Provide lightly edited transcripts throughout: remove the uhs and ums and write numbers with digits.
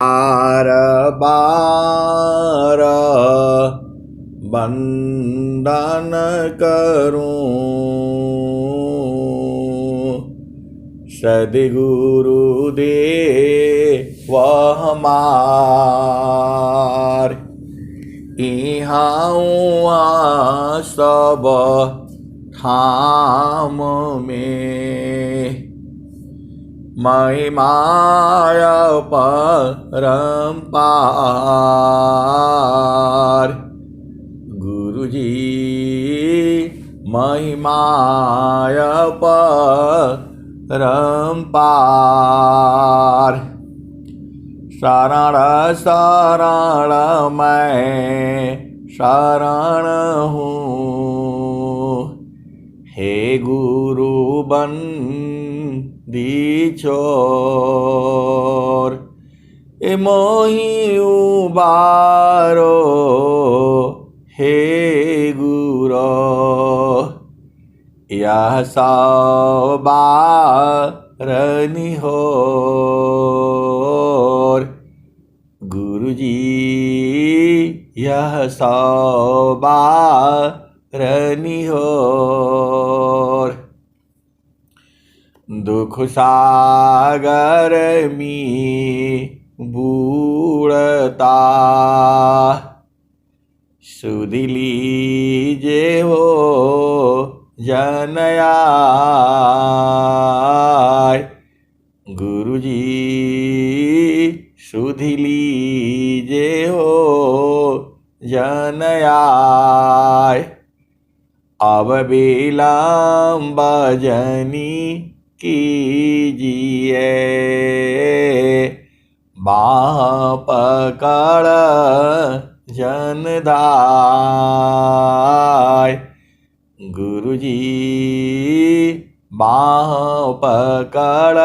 बार बार वंदन करूं, सद्गुरुदेव हमार। इहाँ सब थाम में महिमाय परम्पार। गुरुजी महिमाय परम्पार। शरण शरण मैं शरण हूँ, हे गुरु बंदी छोर। ए मोहि उबारो हे गुरो, यह सवारनि होर। गुरुजी यह सवारनि होर। दुख सागर में बूढ़ता, सुध लीजे हो जनयाय। गुरुजी सुध लीजे हो जनयाय। अब विलंब जनी कीजिए, बाँह पकड़ जनदाय। गुरुजी बाँह पकड़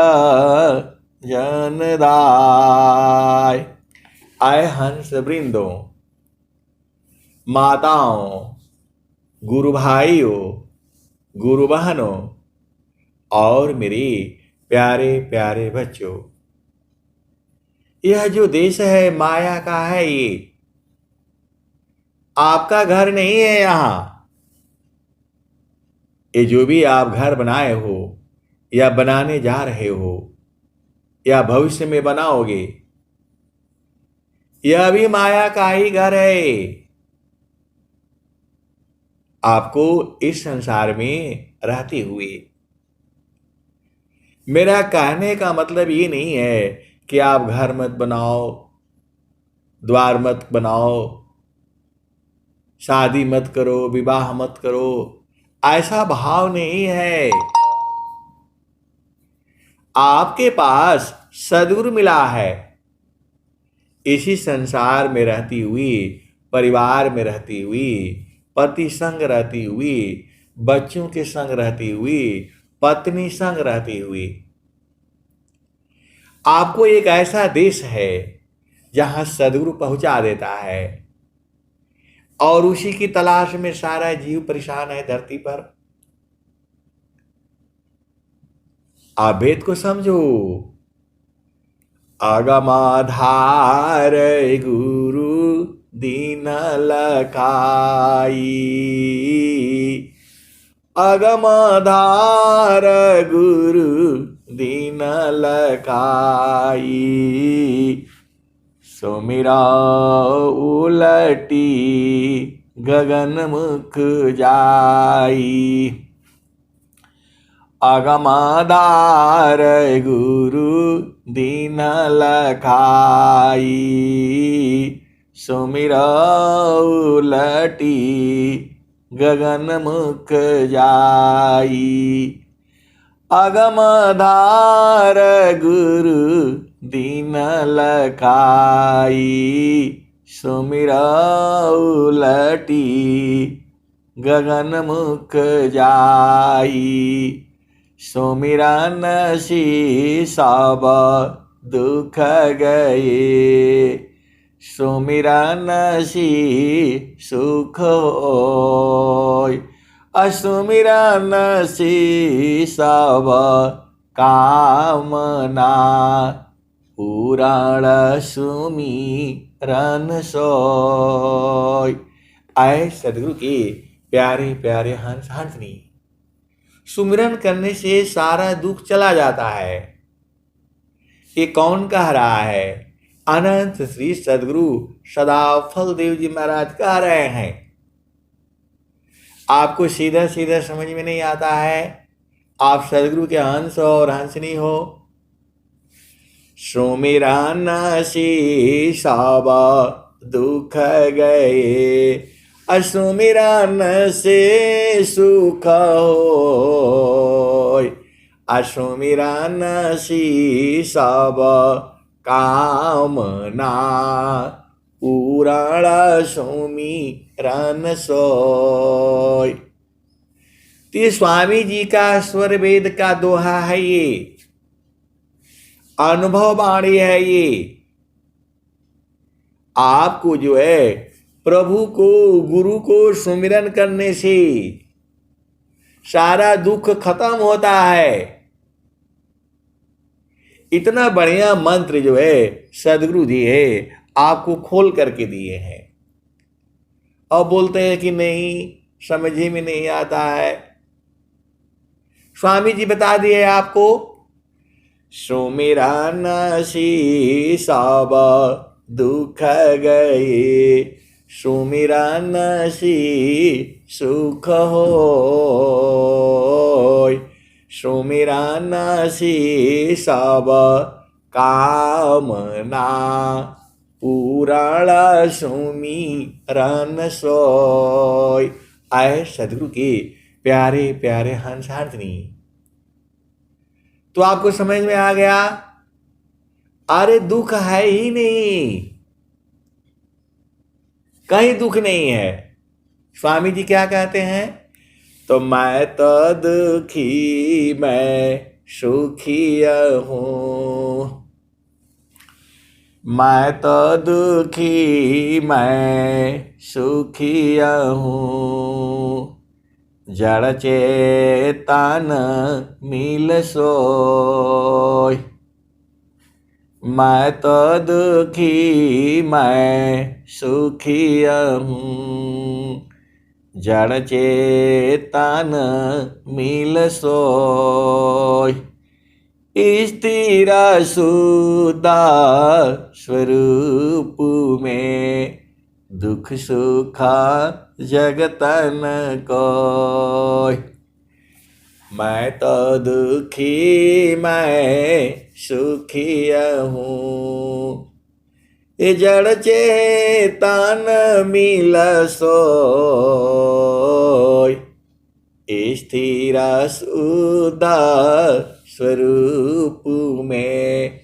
जनदाय। आए हंस वृंदों, माताओं, गुरु भाइयों, गुरु बहनों और मेरे प्यारे प्यारे बच्चों, यह जो देश है माया का है, ये आपका घर नहीं है। यहाँ ये जो भी आप घर बनाए हो या बनाने जा रहे हो या भविष्य में बनाओगे, यह भी माया का ही घर है। आपको इस संसार में रहते हुए, मेरा कहने का मतलब ये नहीं है कि आप घर मत बनाओ, द्वार मत बनाओ, शादी मत करो, विवाह मत करो, ऐसा भाव नहीं है। आपके पास सद्गुरु मिला है। इसी संसार में रहती हुई, परिवार में रहती हुई, पति संग रहती हुई, बच्चों के संग रहती हुई, पत्नी संग रहती हुई, आपको एक ऐसा देश है जहां सद्गुरु पहुंचा देता है, और उसी की तलाश में सारा जीव परेशान है धरती पर। आप भेद को समझो। अगमाधार गुरु दीन लखाई, अगमाधार गुरु दीन लखाई। सुमिरा उलटी गगन मुख जाई, अगमाधार गुरु दीन लखाई। सुमिरा उलटी गगन मुख जाई, अगमाधार गुरु दीन लखाई। सुमिरा उलटी गगन मुख जाई। सुमिरन सी सब दुख गए, सुमिरन सी सुख होय। असुमिरन सी सब कामना पुराण सुमिरन सोय। आए सदगुरु के प्यारे प्यारे हंस हंसनी, सुमिरन करने से सारा दुख चला जाता है। ये कौन कह रहा है? अनंत श्री सदगुरु सदाफल देव जी महाराज कह रहे हैं। आपको सीधा सीधा समझ में नहीं आता है? आप सदगुरु के हंस और हंसनी हो। सुमिरन से सब दुख गए, असुमिरन से सुख होय। असुमिरन से सब कामना, पूरण सुमिरन सोय। तो स्वामी जी का स्वर वेद का दोहा है, ये अनुभव वाणी है। ये आपको जो है प्रभु को, गुरु को सुमिरन करने से सारा दुख खत्म होता है। इतना बढ़िया मंत्र जो है सदगुरु जी है आपको खोल करके दिए हैं, और बोलते हैं कि नहीं समझ ही में नहीं आता है। स्वामी जी बता दिए आपको, सुमिरन से सब दुख गए, सुमिरन से सुख होय। सुमिरन से सब कामना, पूरण सुमिरन सोय। आए सदगुरु के प्यारे प्यारे हंस हंसनी, तो आपको समझ में आ गया? अरे दुख है ही नहीं, कहीं दुख नहीं है। स्वामी जी क्या कहते हैं? तो मैं तो दुखी मैं सुखी हूँ, मैं तो दुखी मैं सुखी हूँ। जड़ चेतन मिल सोय, मैं तो दुखी मैं सुखी हूँ। जड़ चेतन मिल सोय। स्थिर सुधा स्वरूप में, दुख सुख जगतन कोय। मैं तो दुखी मैं सुखी हूँ, ये जड़ चेतन मिल सोय। स्थिर सुधा स्वरूप में,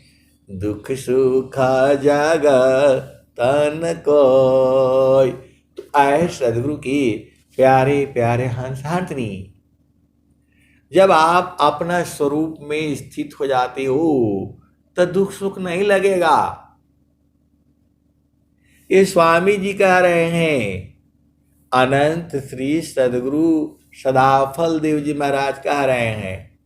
दुख सुख जगतन कोय। तो आए सदगुरु की प्यारे प्यारे हंस हंसनी, जब आप अपना स्वरूप में स्थित हो जाते हो तो दुख सुख नहीं लगेगा। ये स्वामी जी कह रहे हैं, अनंत श्री सदगुरु सदाफल देव जी महाराज कह रहे हैं।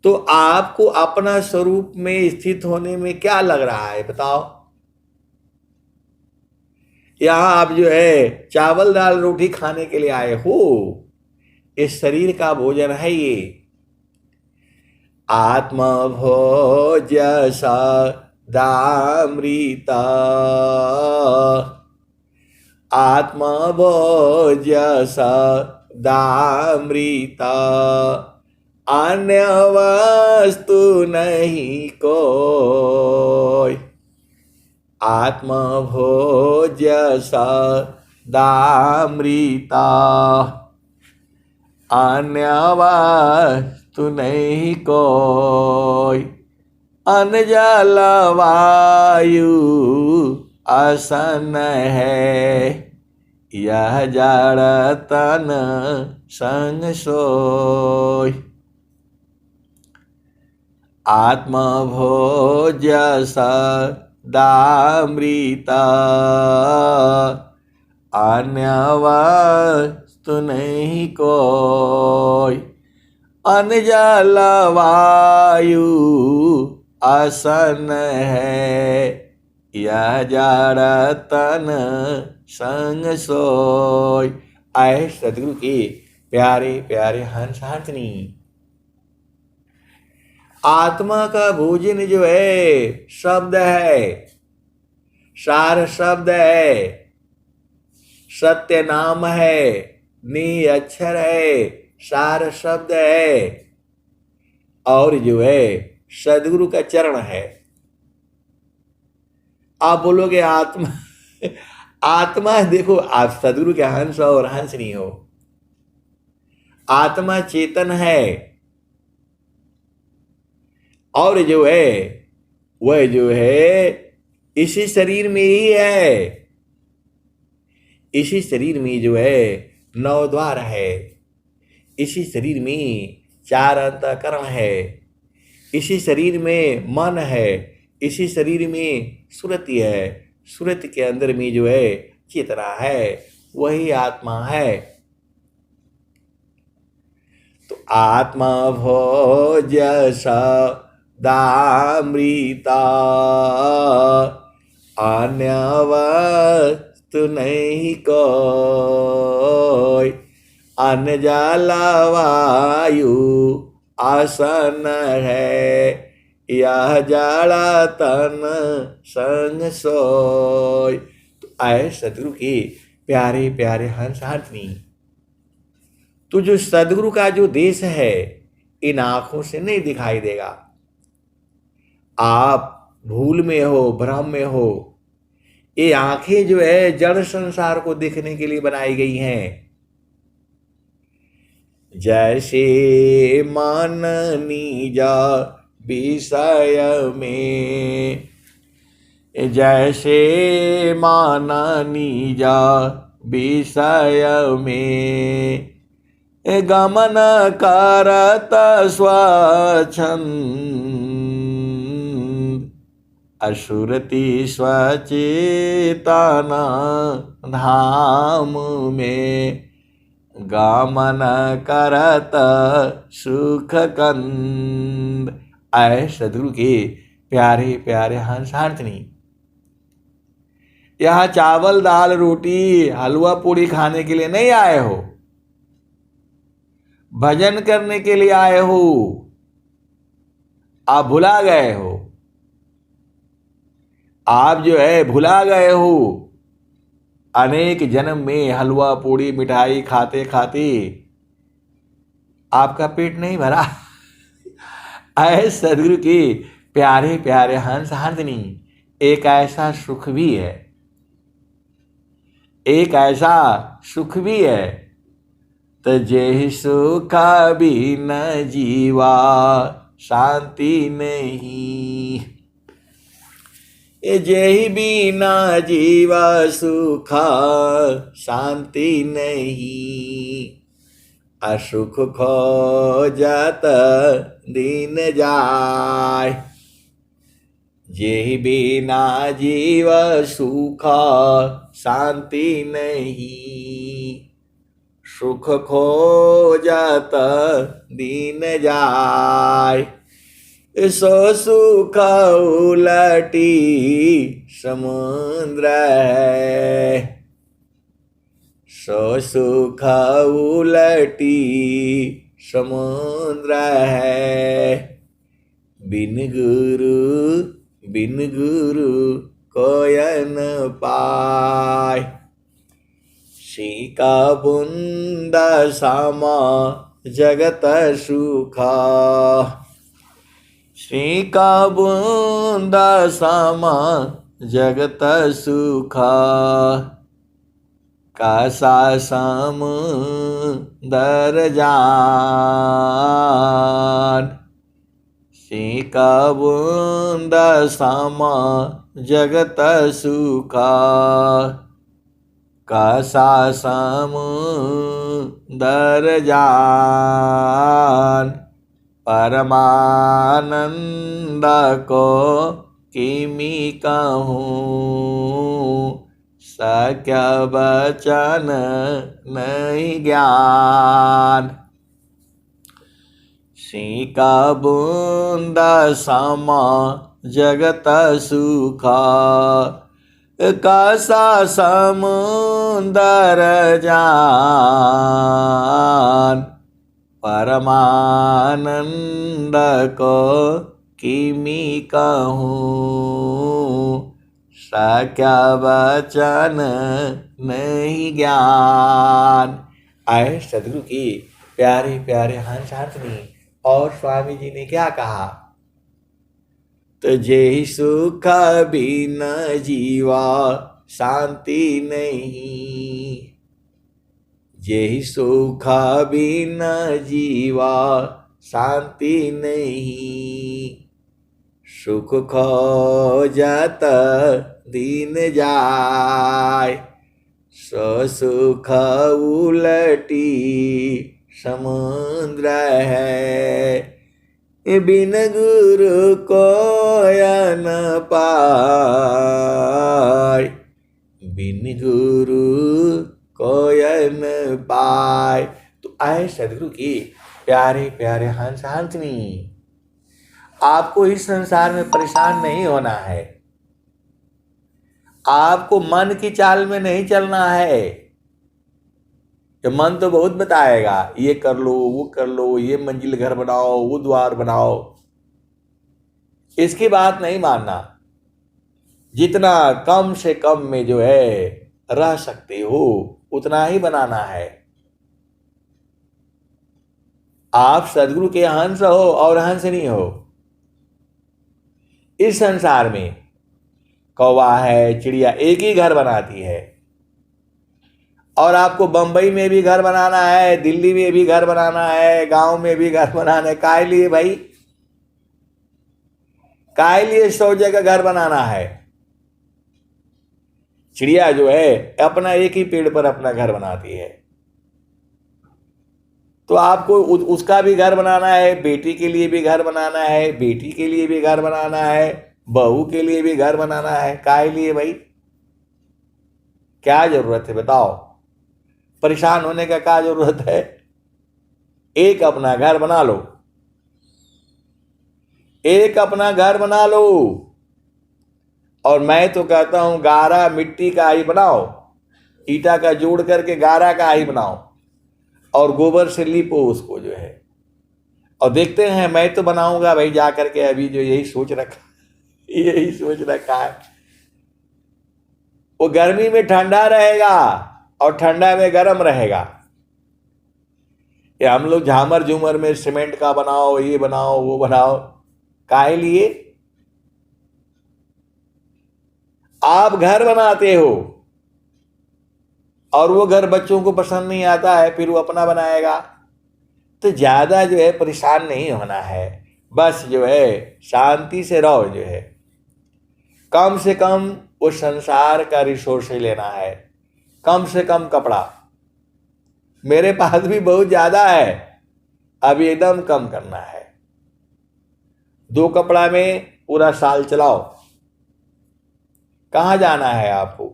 तो आपको अपना स्वरूप में स्थित होने में क्या लग रहा है बताओ? यहां आप जो है चावल दाल रोटी खाने के लिए आए हो, इस शरीर का भोजन है ये। आत्म भोज सदामृता, आत्म भोज सदामृता। अन्य वस्तु नहीं कोय, आत्म भोज सदामृता। अन्य वस्तु नहीं कोय। अन्न जल वायु आसन है, यह जड़ तन संग सोय। आत्म भोज सदामृता, अन्य वस्तु नहीं कोय। अन्न जल वायु आसन है, यह जड़ तन संग सोय। आए सदगुरु के प्यारे प्यारे हंस हंसनी। आत्मा का भोजन जो है शब्द है, सार शब्द है, सत्य नाम है, नी अक्षर है, सार शब्द है, और जो है सदगुरु का चरण है। आप बोलोगे आत्मा आत्मा देखो, आप सदगुरु के हंस और हंस नहीं हो। आत्मा चेतन है, और जो है वह जो है इसी शरीर में ही है। इसी शरीर में जो है 9 द्वार है, इसी शरीर में 4 अंतःकरण है, इसी शरीर में मन है, इसी शरीर में सुरति है, सुरति के अंदर में जो है चेतना है, वही आत्मा है। तो आत्मा भोज दामृता, अन्य वस्तु नहीं कोई, अन्न जल वायु आसन है, यह जड़ तन संग सोय। तो आए सदगुरु के प्यारे प्यारे हंस हंसनी। तो जो सदगुरु का जो देश है इन आंखों से नहीं दिखाई देगा। आप भूल में हो, भ्रम में हो। ये आंखें जो है जड़ संसार को देखने के लिए बनाई गई हैं। जैसे मन निजा विषय में, जैसे मन निजा विषय में, गमन करत स्वच्छंद, असुरति स्वचेतन धाम में, गमन करत सुख कंद। आए सदगुरु के प्यारे प्यारे हंस हंसनी। यहाँ चावल दाल रोटी हलवा पूड़ी खाने के लिए नहीं आए हो, भजन करने के लिए आए हो। आप भुला गए हो, आप जो है भुला गए हो। अनेक जन्म में हलवा पूड़ी मिठाई खाते खाते आपका पेट नहीं भरा। ऐ सदगुरु के प्यारे प्यारे हंस हंसनी। एक ऐसा सुख भी है, एक ऐसा सुख भी है, तो जेहि सुख बिन जीवा शांति नहीं, जेहि बिना जीवा सुख शांति नहीं, असुख खोजत दिन जाय, जेहि बिना जीव सुख शांति नहीं, सुख खोजत दिन जाय, सो सुख उलटी समुद्र है, सो सुख उलटी समुद्र है, बिन गुरु कोय न पाय, सीका बूंद समा जगत सुखा, श्री का बूंद समा जगत सुखा, कासा समुंदर जान, श्री का बूंद समा जगत सुखा, कासा समुंदर जान, परमानंद को किमी कहूँ, सक्य बचन नहीं ज्ञान, सिंका बूंदा समा जगत सुखा, कासा समुंदर जान, परमानंद को किमी कहूँ, सक्या वचन नहीं ज्ञान। आए सदगुरु की प्यारे प्यारे हंसातनी। और स्वामी जी ने क्या कहा? तो जेहि सुख बिन जीवा शांति नहीं, जेहि सुख बिन जीवा शांति नहीं, सुख खोजत दिन जाय, सो सुख उलटी समुद्र है, बिन गुरु कोय न पाय, बिन गुरु कोय न पाय। तो आए सदगुरु की प्यारे प्यारे हंस हंसनी। आपको इस संसार में परेशान नहीं होना है, आपको मन की चाल में नहीं चलना है। तो मन तो बहुत बताएगा, ये कर लो, वो कर लो, ये मंजिल घर बनाओ, वो द्वार बनाओ। इसकी बात नहीं मानना। जितना कम से कम में जो है रह सकते हो उतना ही बनाना है। आप सदगुरु के हंस हो और हंसनी हो। इस संसार में कौवा है, चिड़िया एक ही घर बनाती है, और आपको बंबई में भी घर बनाना है, दिल्ली में भी घर बनाना है, गांव में भी घर बनाना है। काहे लिए भाई? काहे लिए 100 जगह घर बनाना है? चिड़िया जो है अपना एक ही पेड़ पर अपना घर बनाती है। तो आपको उसका भी घर बनाना है, बेटी के लिए भी घर बनाना है, बेटी के लिए भी घर बनाना है, बहू के लिए भी घर बनाना है। काहे लिए भाई? क्या जरूरत है बताओ? परेशान होने का क्या जरूरत है? एक अपना घर बना लो, एक अपना घर बना लो। और मैं तो कहता हूं गारा मिट्टी का ही बनाओ, ईटा का जोड़ करके गारा का ही बनाओ, और गोबर से लीपो उसको जो है। और देखते हैं, मैं तो बनाऊंगा भाई जा करके, अभी जो यही सोच रखा है। वो गर्मी में ठंडा रहेगा और ठंडा में गर्म रहेगा। ये हम लोग झामर झूमर में सीमेंट का बनाओ, ये बनाओ, वो बनाओ। काहे लिए? आप घर बनाते हो और वो घर बच्चों को पसंद नहीं आता है, फिर वो अपना बनाएगा। तो ज्यादा जो है परेशान नहीं होना है, बस जो है शांति से रहो। जो है कम से कम वो संसार का रिसोर्स लेना है, कम से कम कपड़ा। मेरे पास भी बहुत ज्यादा है, अब एकदम कम करना है। 2 कपड़ा में पूरा साल चलाओ। कहां जाना है आपको?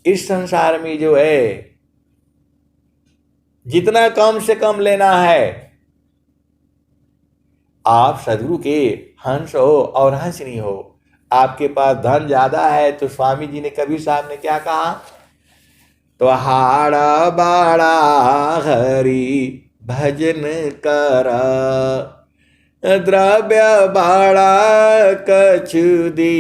इस संसार में जो है जितना कम से कम लेना है। आप सदगुरु के हंस हो और हंसनी हो। आपके पास धन ज्यादा है तो स्वामी जी ने, कबीर साहब ने क्या कहा? तो हाड़ा बाड़ा हरि भजन कर, द्रव्य बाड़ा कछु दी,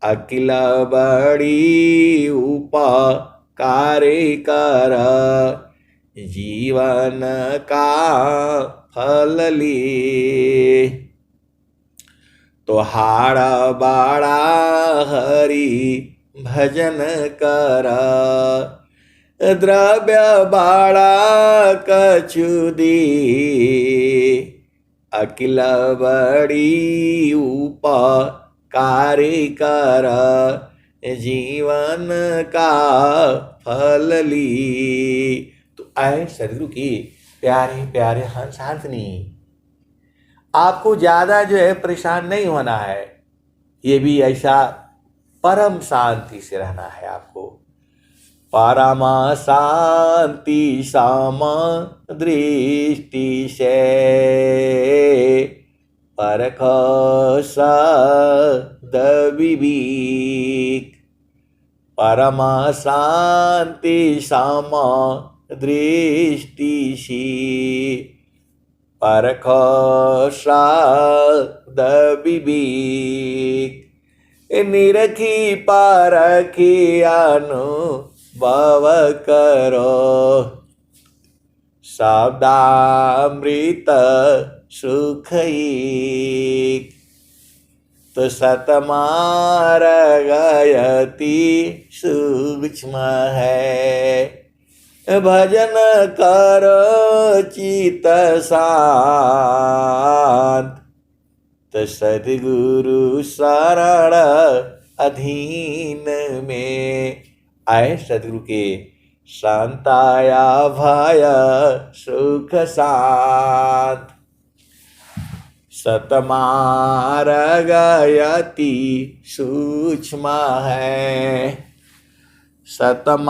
अकिल बड़ी उपकार कर, जीवन का फल ली। तो हाड़ा बाड़ा हरि भजन कर, द्रव्य बाड़ा कछु दी, अकिल बड़ी उपकार कर, जीवन का फल ली। तो आए सदगुरु की प्यारे प्यारे हंस हंसनी। आपको ज्यादा जो है परेशान नहीं होना है, ये भी ऐसा परम शांति से रहना है। आपको परम शांति सम दृष्टि से परख सद विवेक। परम शांति सम दृष्टि से परख सद विवेक। निरखी परखी अनुभव करो शब्दामृत सुख एक। तो सतमार्गयति सूक्ष्म है भजन करो चित शांत। तो सद्गुरु शरण अधीन में आए सद्गुरु के शांताया भय सुख शांत। सतमार्गयति सूक्ष्म है सतमार्गयति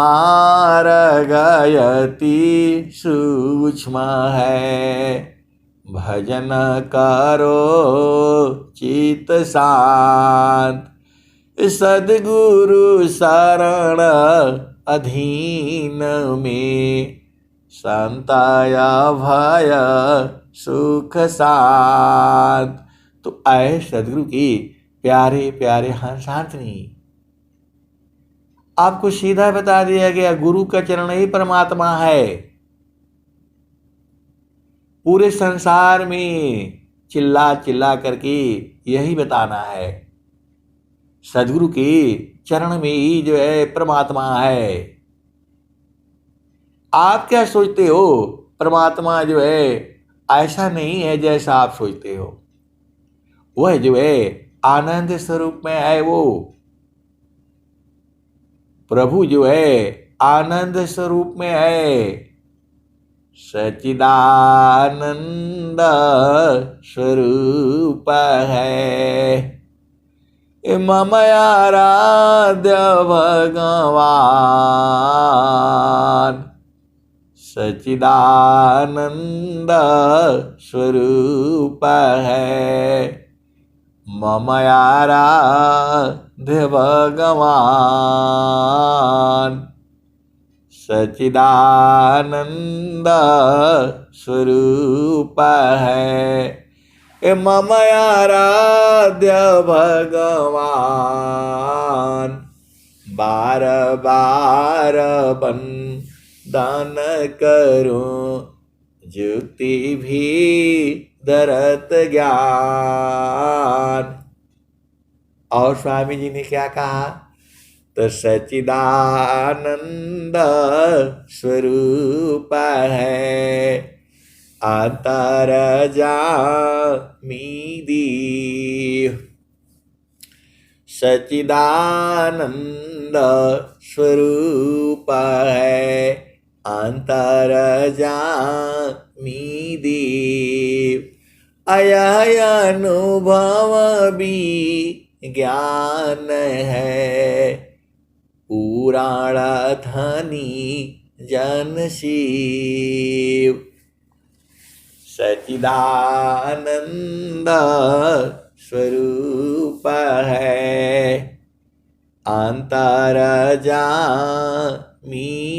सूक्ष्म है भजन करो चित शांत। सद्गुरु शरण अधीन में शांताया भय सुख शांत। तो आए सद्गुरु की प्यारे प्यारे हंसांतनी आपको सीधा बता दिया गया गुरु का चरण ही परमात्मा है। पूरे संसार में चिल्ला चिल्ला करके यही बताना है सद्गुरु के चरण में ही जो है परमात्मा है। आप क्या सोचते हो परमात्मा जो है ऐसा नहीं है जैसा आप सोचते हो। वह जो है आनंद स्वरूप में है। वो प्रभु जो है आनंद स्वरूप में है। सच्चिदानंद स्वरूप है मम आराध्य भगवान। सच्चिदानंद स्वरूप है मम आराध्य भगवान। सच्चिदानंद स्वरूप है मम आराध्य भगवान। बार बार बंदन करूं जुक्ति भी दरत ज्ञान। और स्वामी जी ने क्या कहा। तो सच्चिदानंद स्वरूप है अंतरजामी दीव। सच्चिदानंद स्वरूप है अंतरजामी दीव। अयह अनुभव भी ज्ञान है पुराण धनी जन शिव। सच्चिदानंद स्वरूप है अंतरजामी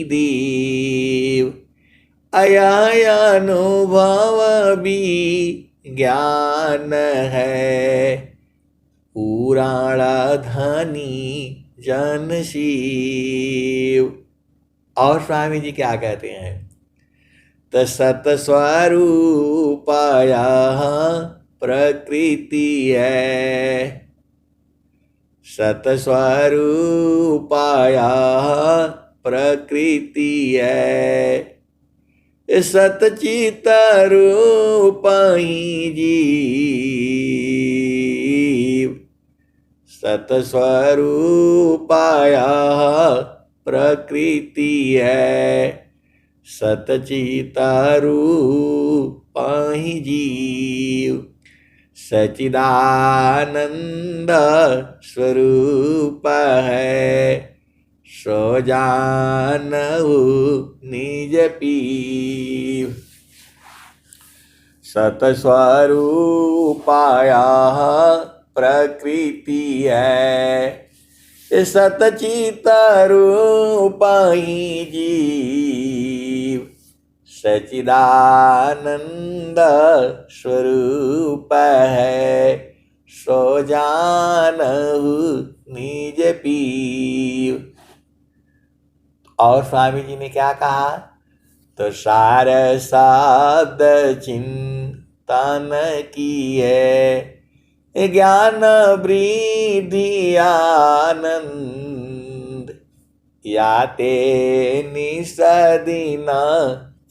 दीव। अयह अनुभव भी ज्ञान है पुराण धनी जन शिव। और स्वामी जी क्या कहते हैं। तो सतस्वरूपाया प्रकृति है। सतस्वरूपाया प्रकृति है सतचित रूप ही जीव। सतस्वरूपाया प्रकृति है सतचित रूप ही जीव। सच्चिदानंद स्वरूप है सो जानहु निज पीव। सतस्वरूपाया प्रकृति है, सतचित रूपाई जीव। सचिदानंद स्वरूप है, सो जानहु निज पीव। और स्वामी जी ने क्या कहा? तो सार शब्द चिंतन किए, ज्ञान वृद्धि आनंद। याते निसदिन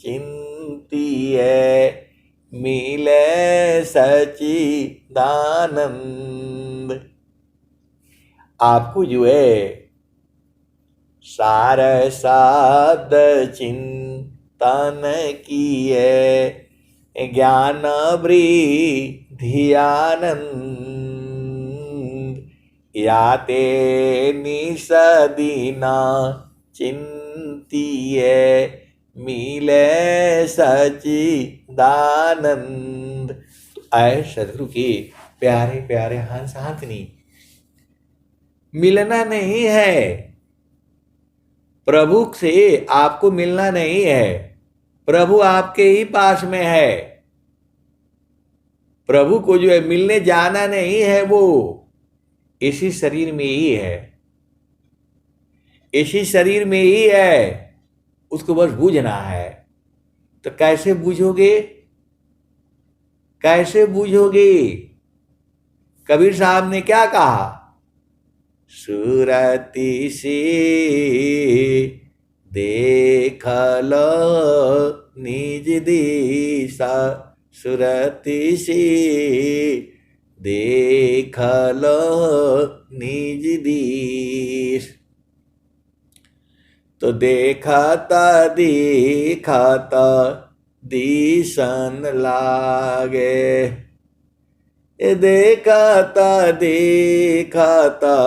चिंतिए, मिले सचिदानंद। आपको जो है सार शब्द चिंतन किए, ज्ञान वृद्धि आनंद। याते निसदिन चिंतिए, मिले सचिदानंद। तो आए सदगुरु के प्यारे प्यारे हंस हाथनी, मिलना नहीं है प्रभु से, आपको मिलना नहीं है, प्रभु आपके ही पास में है। प्रभु को जो है मिलने जाना नहीं है, वो इसी शरीर में ही है, इसी शरीर में ही है, उसको बस बूझना है। तो कैसे बूझोगे? कैसे बूझोगे? कबीर साहब ने क्या कहा? सुरति से देख लो निज दिशा, सुरति से देख लो निज दिश। तो देखता देखता दिशन लागे, देखता देखता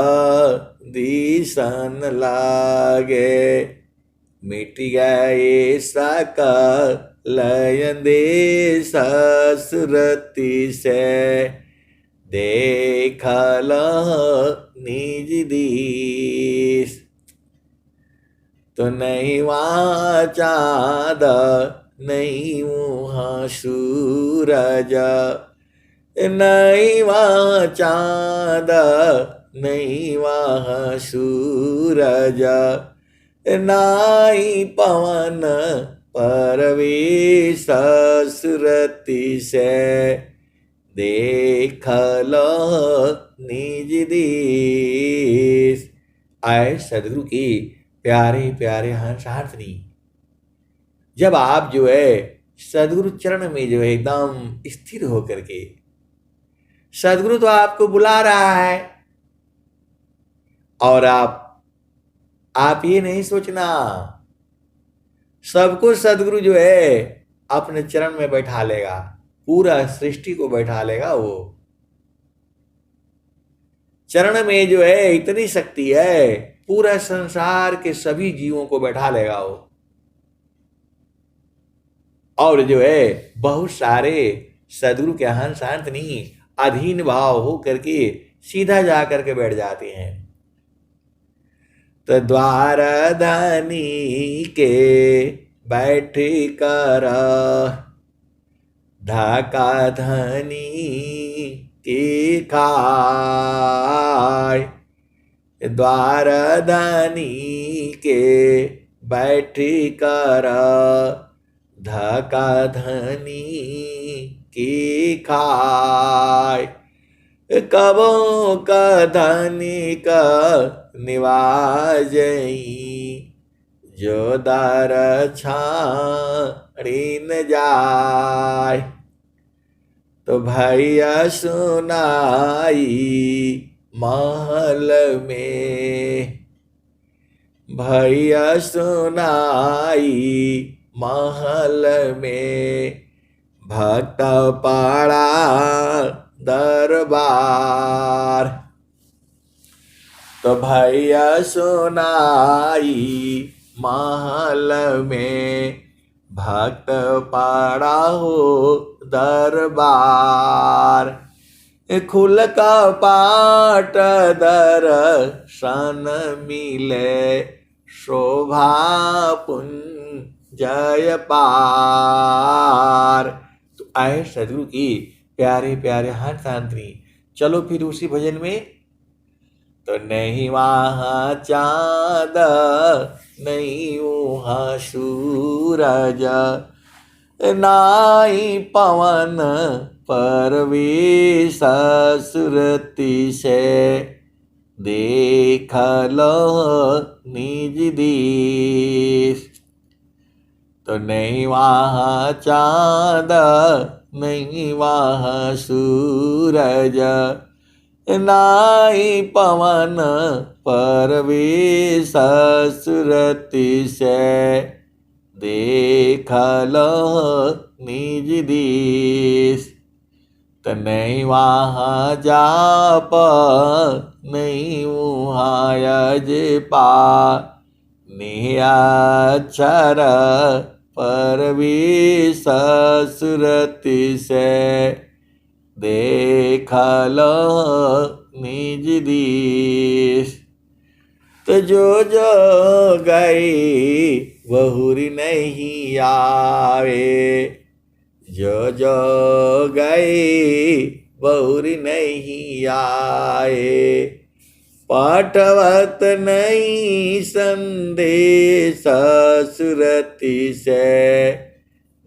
दिशन लागे। मिट गए सकल देश सुरति से, देख लो निज दिश। तो नहीं वहाँ चाँद नहीं वहाँ सूरज, नहीं वहाँ चाँद नहीं वहाँ सूरज। नाई पवन परवेश सुरति से, देख लो निज देश। आए सदगुरु की प्यारे प्यारे हंसार्थनी, जब आप जो है सदगुरु चरण में जो है एकदम स्थिर होकर के, सदगुरु तो आपको बुला रहा है, और आप ये नहीं सोचना सबको सदगुरु जो है अपने चरण में बैठा लेगा, पूरा सृष्टि को बैठा लेगा। वो चरण में जो है इतनी शक्ति है, पूरा संसार के सभी जीवों को बैठा लेगा वो। और जो है बहुत सारे सदगुरु के हंस अंत नहीं अधीन भाव हो करके सीधा जा करके बैठ जाते हैं। तो द्वार धनी के बैठ कर ढाका धनी के खाय, द्वार धनी के बैठ कर ढाका धनी के खाय। कबों का धनी का निवाजई, जो दर छाड़ी न जाय। तो भैया सुनाई महल में, भैया सुनाई महल में, भक्त पाड़ा दरबार। तो तो भैया सुनाई महल में भक्त पड़ा हो दरबार। खुल का पाट दर्शन मिले शोभा जय पार। तो आए सदगुरु की प्यारे प्यारे हाथ सांतनी। चलो फिर उसी भजन में। तो नहीं वहाँ चाँद नहीं वहाँ सूरज नाई पवन परवेश सुरति से देख लो निज देश। तो नहीं वहाँ चाँद नहीं वहाँ सूरज नाई पवन परवेश सुरति से देख लो निज देश। तो नहीं वहाँ जाप नहीं वहाँ यजपा नियाक्षर परवेश सुरति से देख लो निज देश। तो जो गई बहुरी नहीं आवे जो गई बहुरी नहीं आए। पाठवत नहीं संदेश सुरति से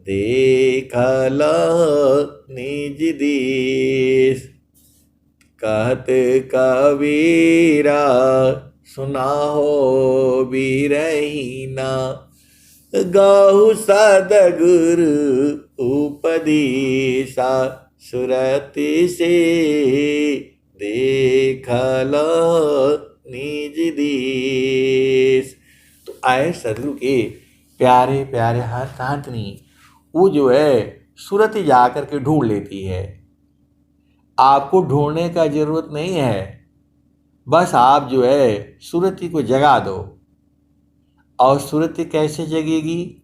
देख लो निज देश। कहत कबीरा सुना हो बीरहीना गहु सदगुरु उपदेशा सुरति से देख लो निज देश। तो आए सदगुरु के प्यारे प्यारे हाथ सांतनी। वो जो है सुरति जाकर के ढूंढ लेती है। आपको ढूंढने का जरूरत नहीं है, बस आप जो है सुरति को जगा दो। और सुरति कैसे जगेगी?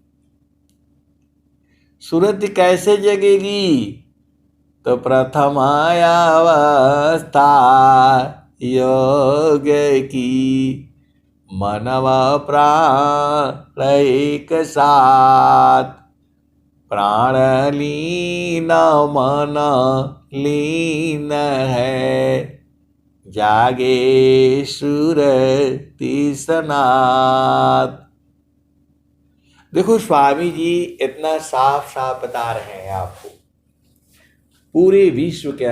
सुरति कैसे जगेगी? तो प्रथम अवस्था योग की मनव प्राण एक साथ। प्राण लीन मन लीन है जागे सुरति सनात। देखो स्वामी जी इतना साफ साफ बता रहे हैं आपको। पूरे विश्व के